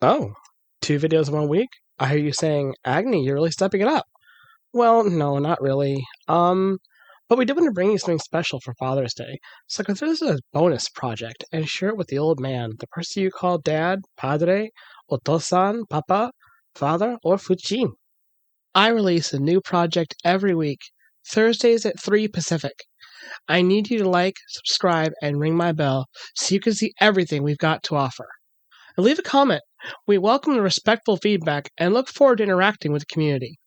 Oh, 2 videos in 1 week? I hear you saying, Agni, you're really stepping it up. Well, no, not really. But we do want to bring you something special for Father's Day. So consider this a bonus project and share it with the old man, the person you call dad, padre, otosan, papa, father, or fuchin. I release a new project every week, Thursdays at 3 Pacific. I need you to like, subscribe, and ring my bell so you can see everything we've got to offer. And leave a comment. We welcome the respectful feedback and look forward to interacting with the community.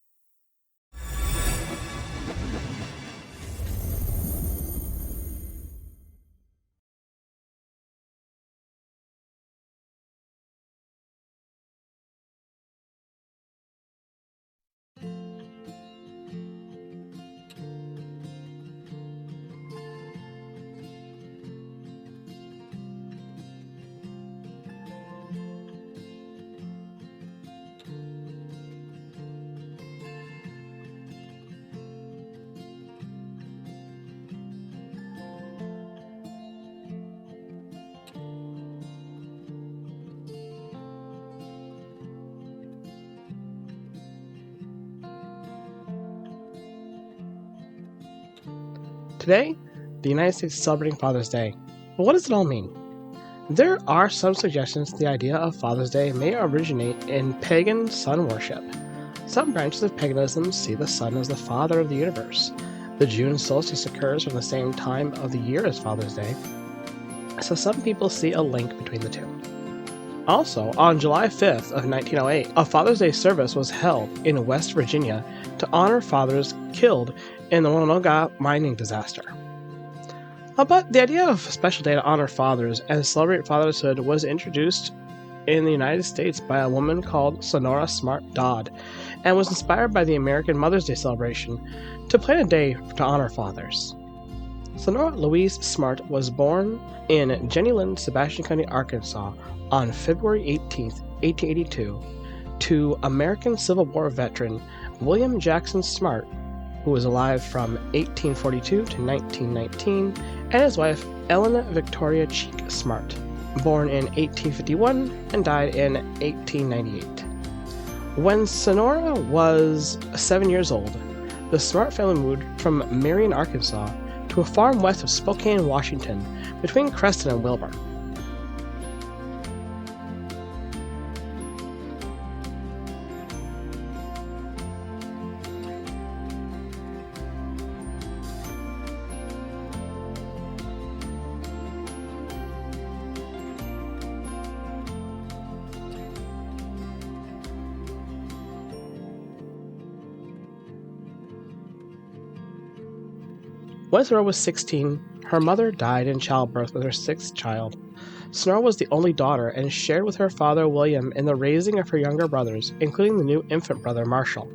Today, the United States is celebrating Father's Day. But what does it all mean? There are some suggestions the idea of Father's Day may originate in pagan sun worship. Some branches of paganism see the sun as the father of the universe. The June solstice occurs from the same time of the year as Father's Day, so some people see a link between the two. Also, on July 5th of 1908, a Father's Day service was held in West Virginia to honor fathers killed in the Onondaga mining disaster. But the idea of a special day to honor fathers and celebrate fatherhood was introduced in the United States by a woman called Sonora Smart Dodd and was inspired by the American Mother's Day celebration to plan a day to honor fathers. Sonora Louise Smart was born in Jenny Lind, Sebastian County, Arkansas on February 18, 1882, to American Civil War veteran William Jackson Smart, who was alive from 1842 to 1919, and his wife Ellen Victoria Cheek Smart, born in 1851 and died in 1898. When Sonora was 7 years old, the Smart family moved from Marion, Arkansas, to a farm west of Spokane, Washington, between Creston and Wilbur. When Sonora was 16, her mother died in childbirth with her sixth child. Sonora was the only daughter and shared with her father William in the raising of her younger brothers, including the new infant brother Marshall.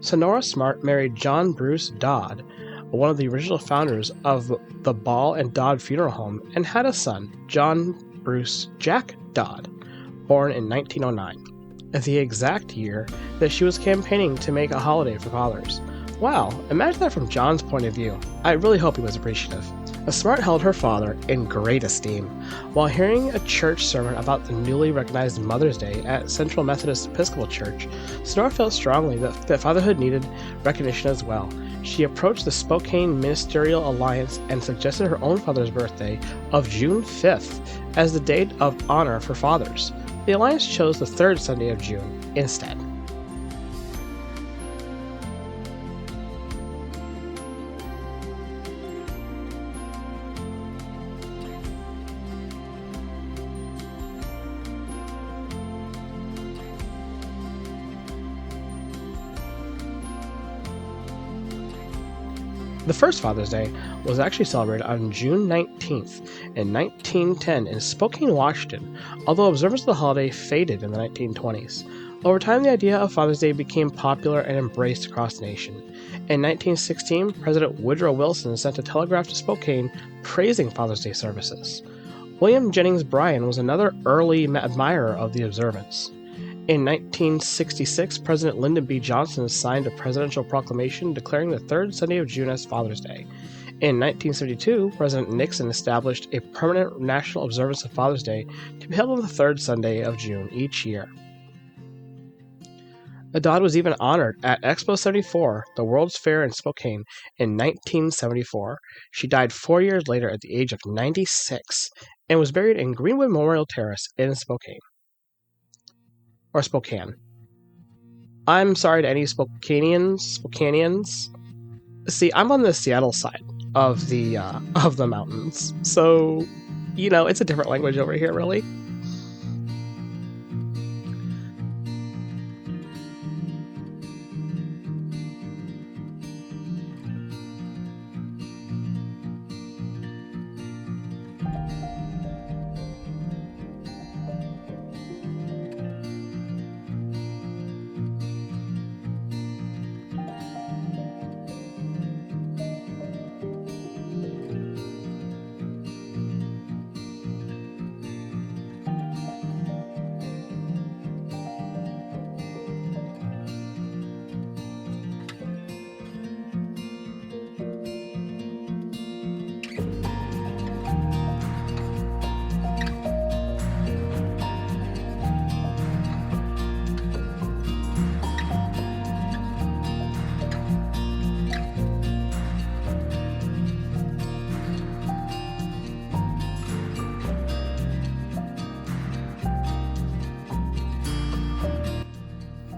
Sonora Smart married John Bruce Dodd, one of the original founders of the Ball and Dodd Funeral Home, and had a son, John Bruce Jack Dodd, born in 1909, the exact year that she was campaigning to make a holiday for fathers. Wow, imagine that from John's point of view. I really hope he was appreciative. Smart held her father in great esteem. While hearing a church sermon about the newly recognized Mother's Day at Central Methodist Episcopal Church, Sonora felt strongly that fatherhood needed recognition as well. She approached the Spokane Ministerial Alliance and suggested her own father's birthday of June 5th as the date of honor for fathers. The Alliance chose the third Sunday of June instead. The first Father's Day was actually celebrated on June 19th in 1910 in Spokane, Washington, although observance of the holiday faded in the 1920s. Over time, the idea of Father's Day became popular and embraced across the nation. In 1916, President Woodrow Wilson sent a telegram to Spokane praising Father's Day services. William Jennings Bryan was another early admirer of the observance. In 1966, President Lyndon B. Johnson signed a presidential proclamation declaring the third Sunday of June as Father's Day. In 1972, President Nixon established a permanent national observance of Father's Day to be held on the third Sunday of June each year. Madelyn was even honored at Expo 74, the World's Fair in Spokane, in 1974. She died 4 years later at the age of 96 and was buried in Greenwood Memorial Terrace in Spokane. I'm sorry to any Spokaneans. See, I'm on the Seattle side of the mountains, so it's a different language over here, really.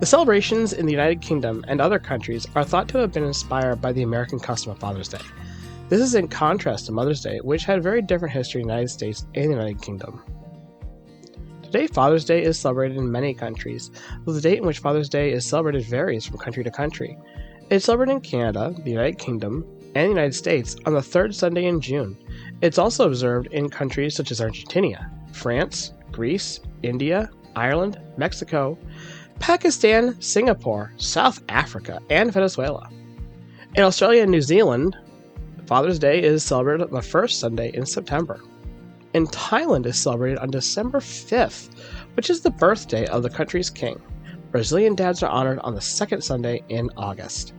The celebrations in the United Kingdom and other countries are thought to have been inspired by the American custom of Father's Day. This is in contrast to Mother's Day, which had very different history in the United States and the United Kingdom. Today, Father's Day is celebrated in many countries, though the date in which Father's Day is celebrated varies from country to country. It's celebrated in Canada, the United Kingdom, and the United States on the third Sunday in June. It's also observed in countries such as Argentina, France, Greece, India, Ireland, Mexico, Pakistan, Singapore, South Africa, and Venezuela. In Australia and New Zealand, Father's Day is celebrated on the first Sunday in September. In Thailand, is celebrated on December 5th, which is the birthday of the country's king. Brazilian dads are honored on the second Sunday in August.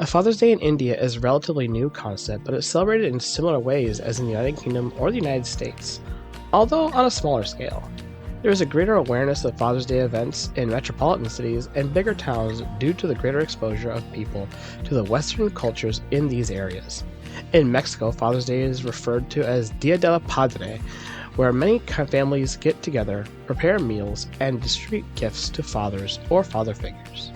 Father's Day in India is a relatively new concept, but it's celebrated in similar ways as in the United Kingdom or the United States, although on a smaller scale. There is a greater awareness of Father's Day events in metropolitan cities and bigger towns due to the greater exposure of people to the Western cultures in these areas. In Mexico, Father's Day is referred to as Dia del Padre, where many families get together, prepare meals, and distribute gifts to fathers or father figures.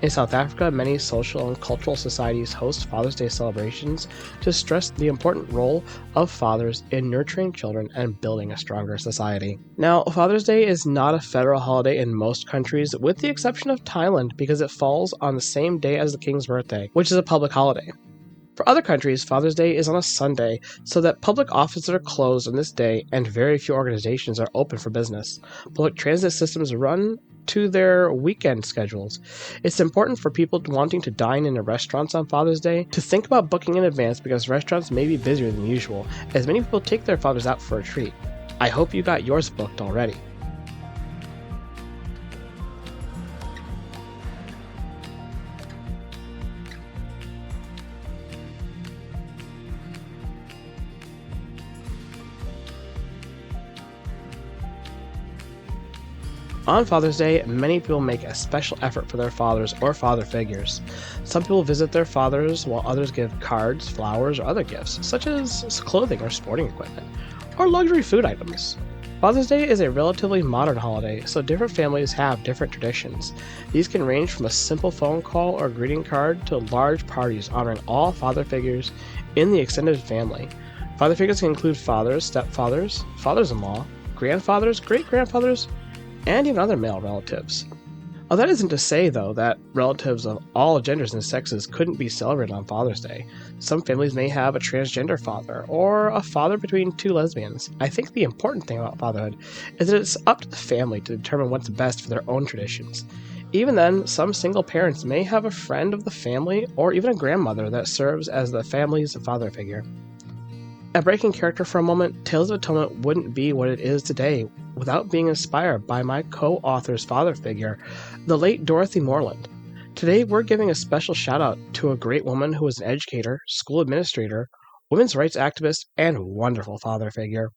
In South Africa, many social and cultural societies host Father's Day celebrations to stress the important role of fathers in nurturing children and building a stronger society. Now, Father's Day is not a federal holiday in most countries, with the exception of Thailand, because it falls on the same day as the king's birthday, which is a public holiday. For other countries, Father's Day is on a Sunday, so that public offices are closed on this day and very few organizations are open for business. Public transit systems run to their weekend schedules. It's important for people wanting to dine in restaurants on Father's Day to think about booking in advance, because restaurants may be busier than usual, as many people take their fathers out for a treat. I hope you got yours booked already. On Father's Day, many people make a special effort for their fathers or father figures. Some people visit their fathers, while others give cards, flowers, or other gifts, such as clothing or sporting equipment, or luxury food items. Father's Day is a relatively modern holiday, so different families have different traditions. These can range from a simple phone call or greeting card to large parties honoring all father figures in the extended family. Father figures can include fathers, stepfathers, fathers-in-law, grandfathers, great-grandfathers, and even other male relatives. Well, that isn't to say, though, that relatives of all genders and sexes couldn't be celebrated on Father's Day. Some families may have a transgender father, or a father between two lesbians. I think the important thing about fatherhood is that it's up to the family to determine what's best for their own traditions. Even then, some single parents may have a friend of the family, or even a grandmother that serves as the family's father figure. At breaking character for a moment, Tales of Atonement wouldn't be what it is today without being inspired by my co-author's father figure, the late Dorothy Morland. Today, we're giving a special shout out to a great woman who was an educator, school administrator, women's rights activist, and wonderful father figure.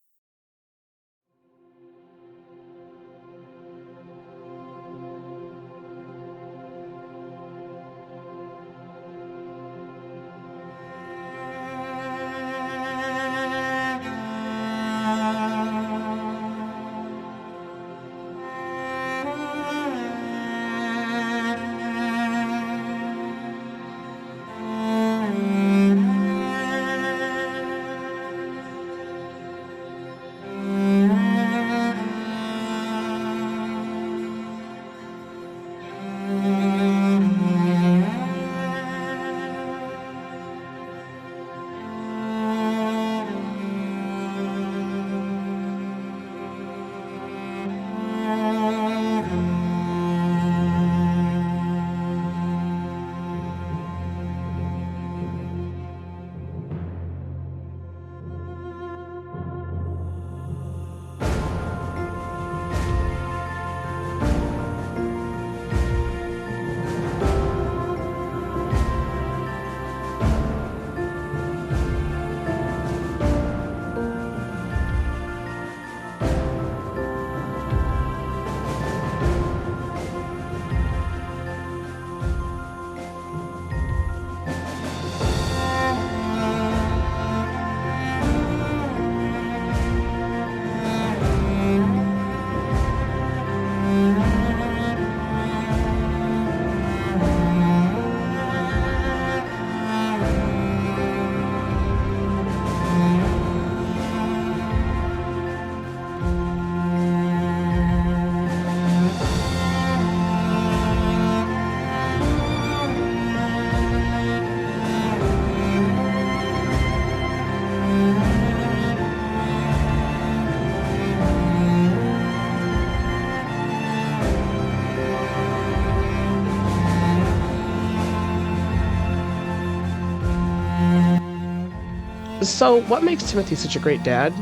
So, what makes Timothy such a great dad?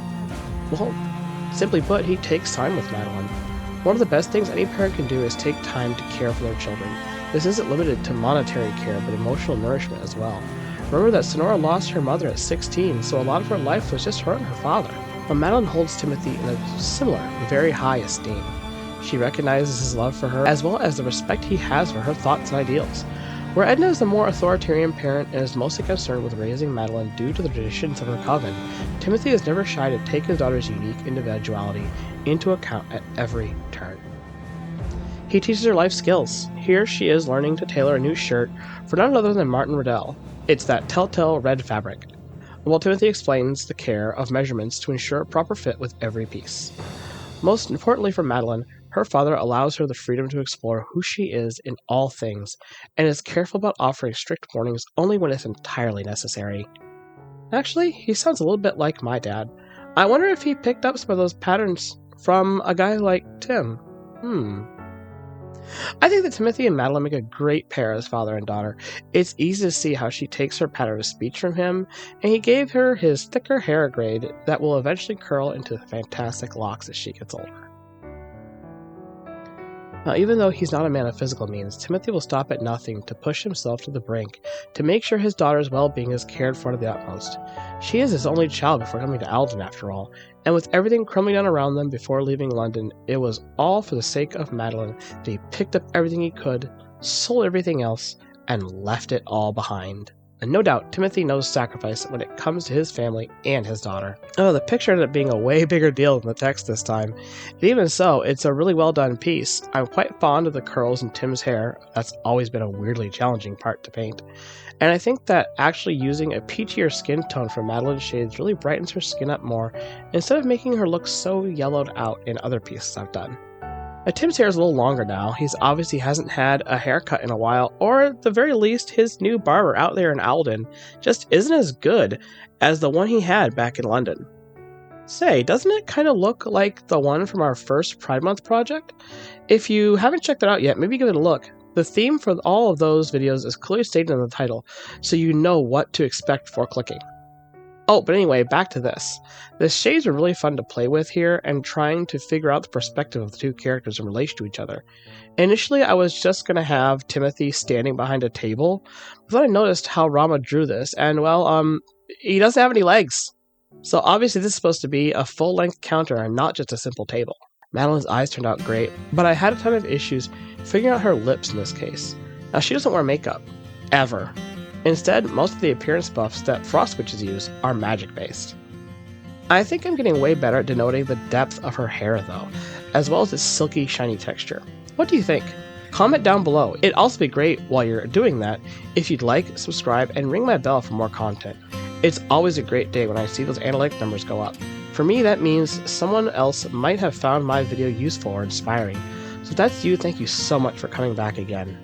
Well, simply put, he takes time with Madelyn. One of the best things any parent can do is take time to care for their children. This isn't limited to monetary care, but emotional nourishment as well. Remember that Sonora lost her mother at 16, so a lot of her life was just her and her father. But Madelyn holds Timothy in a similar, very high esteem. She recognizes his love for her, as well as the respect he has for her thoughts and ideals. Where Edna is the more authoritarian parent and is mostly concerned with raising Madelyn due to the traditions of her coven, Timothy is never shy to take his daughter's unique individuality into account at every turn. He teaches her life skills. Here she is learning to tailor a new shirt for none other than Martin Riddell. It's that telltale red fabric. While Timothy explains the care of measurements to ensure a proper fit with every piece. Most importantly for Madelyn, her father allows her the freedom to explore who she is in all things, and is careful about offering strict warnings only when it's entirely necessary. Actually, he sounds a little bit like my dad. I wonder if he picked up some of those patterns from a guy like Tim. I think that Timothy and Madelyn make a great pair as father and daughter. It's easy to see how she takes her pattern of speech from him, and he gave her his thicker hair grade that will eventually curl into fantastic locks as she gets older. Now, even though he's not a man of physical means, Timothy will stop at nothing to push himself to the brink to make sure his daughter's well-being is cared for to the utmost. She is his only child before coming to Alden, after all, and with everything crumbling down around them before leaving London, it was all for the sake of Madelyn that he picked up everything he could, sold everything else, and left it all behind. And no doubt, Timothy knows sacrifice when it comes to his family and his daughter. Oh, the picture ended up being a way bigger deal than the text this time. And even so, it's a really well done piece. I'm quite fond of the curls in Tim's hair. That's always been a weirdly challenging part to paint. And I think that actually using a peachier skin tone for Madelyn's shades really brightens her skin up more, instead of making her look so yellowed out in other pieces I've done. Tim's hair is a little longer now. He's obviously hasn't had a haircut in a while, or at the very least, his new barber out there in Alden just isn't as good as the one he had back in London. Say, doesn't it kind of look like the one from our first Pride Month project? If you haven't checked it out yet, maybe give it a look. The theme for all of those videos is clearly stated in the title, so you know what to expect before clicking. Oh, but anyway, back to this. The shades were really fun to play with here and trying to figure out the perspective of the two characters in relation to each other. Initially, I was just going to have Timothy standing behind a table, but then I noticed how Rama drew this, and well, he doesn't have any legs. So obviously this is supposed to be a full-length counter and not just a simple table. Madelyn's eyes turned out great, but I had a ton of issues figuring out her lips in this case. Now, she doesn't wear makeup. Ever. Instead, most of the appearance buffs that Frost Witches use are magic-based. I think I'm getting way better at denoting the depth of her hair, though, as well as its silky, shiny texture. What do you think? Comment down below. It'd also be great while you're doing that if you'd like, subscribe, and ring my bell for more content. It's always a great day when I see those analytic numbers go up. For me, that means someone else might have found my video useful or inspiring. So if that's you, thank you so much for coming back again.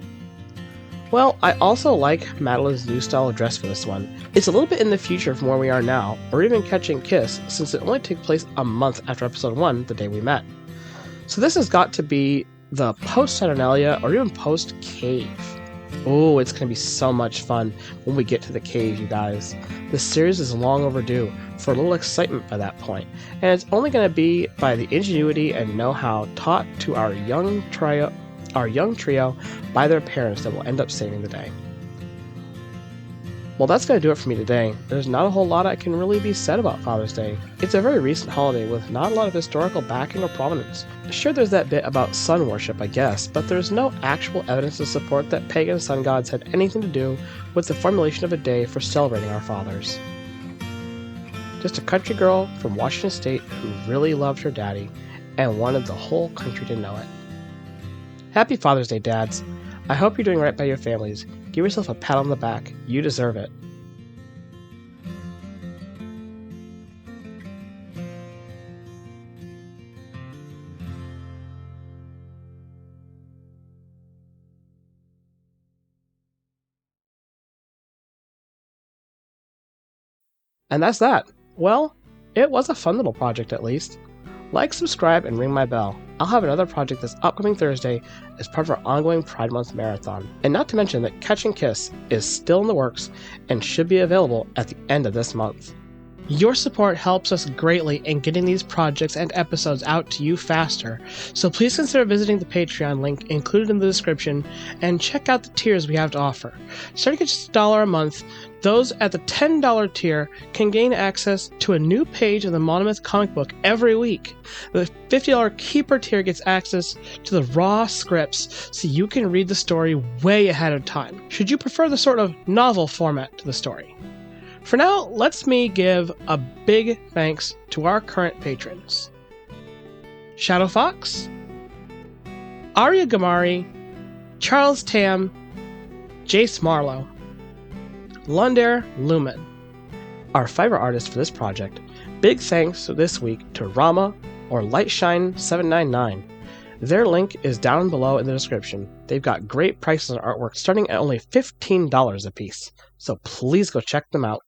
Well, I also like Madelyn's new style of dress for this one. It's a little bit in the future from where we are now, or even Catching Kiss, since it only took place a month after episode 1, the day we met. So this has got to be the post-Saturnalia or even post-Cave. Oh, it's going to be so much fun when we get to the cave, you guys. This series is long overdue for a little excitement by that point, and it's only going to be by the ingenuity and know-how taught to our young trio by their parents that will end up saving the day. Well, that's going to do it for me today. There's not a whole lot that can really be said about Father's Day. It's a very recent holiday with not a lot of historical backing or provenance. Sure, there's that bit about sun worship, I guess, but there's no actual evidence to support that pagan sun gods had anything to do with the formulation of a day for celebrating our fathers. Just a country girl from Washington State who really loved her daddy and wanted the whole country to know it. Happy Father's Day, dads. I hope you're doing right by your families. Give yourself a pat on the back. You deserve it. And that's that. Well, it was a fun little project at least. Like, subscribe, and ring my bell. I'll have another project this upcoming Thursday as part of our ongoing Pride Month marathon. And not to mention that Catching Kiss is still in the works and should be available at the end of this month. Your support helps us greatly in getting these projects and episodes out to you faster, so please consider visiting the Patreon link included in the description and check out the tiers we have to offer. Starting at just $1 a month, those at the $10 tier can gain access to a new page of the Monomyth comic book every week. The $50 Keeper tier gets access to the raw scripts so you can read the story way ahead of time, should you prefer the sort of novel format to the story. For now, let me give a big thanks to our current patrons: Shadow Fox, Arya Gamari, Charles Tam, Jace Marlowe, Lunder Lumen. Our Fiverr artist for this project, big thanks this week to Rama or Lightshine799. Their link is down below in the description. They've got great prices on artwork starting at only $15 a piece, so please go check them out.